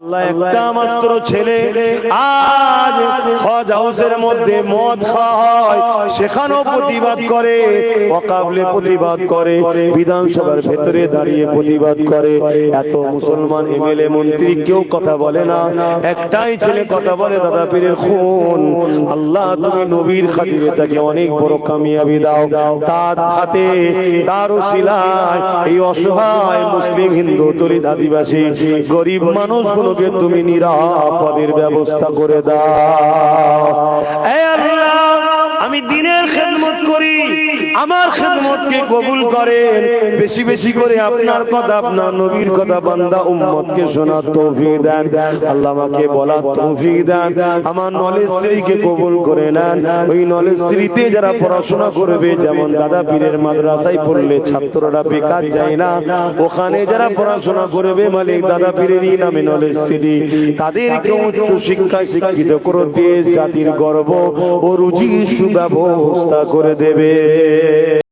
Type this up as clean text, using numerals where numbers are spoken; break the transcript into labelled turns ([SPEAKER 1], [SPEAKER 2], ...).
[SPEAKER 1] আল্লাহ একটা মাত্র ছেলে আজ হজ হাউসের মধ্যে মদ খায়, সেখানেও প্রতিবাদ করে, ওয়াকাবলে প্রতিবাদ করে, বিধানসভার ভেতরে দাঁড়িয়ে প্রতিবাদ করে। এত মুসলমান এমএলএ মন্ত্রী কেউ কথা বলে না, একটাই ছেলে কথা বলে, দাদা পীরের খুন। আল্লাহ তুমি নবীর খাতিরে তাকে অনেক বড় কামিয়াবি দাও, তার হাতে তার উসিলায় এই অসহায় মুসলিম হিন্দু দলিত আদিবাসী গরিব মানুষগুলোকে তুমি নিরাপদের ব্যবস্থা করে দাও। হে আল্লাহ, আমি দিনের খেদমত করি, আমার খেদমতকে কবুল করেন। বেশি বেশি করে আপনার কথা, আপনার নবীর কথা বান্দা উম্মতকে শোনার তৌফিক দেন। আল্লাহ আমাকে বলার তৌফিক দেন। আমার নলেজ শ্রীকে কবুল করে নেন। ওই নলেজ শ্রীতে যারা পড়াশোনা করবে, যেমন দাদা পীরের মাদ্রাসায় পড়লে ছাত্ররা বেকার যায় না, ওখানে যারা পড়াশোনা করবে মালিক দাদা পীরেরই নামে নলেজ শ্রী, তাদেরকে উচ্চ শিক্ষায় শিক্ষিত করে দেশ জাতির গর্ব ও রুজির সুব্যবস্থা করে দেবে।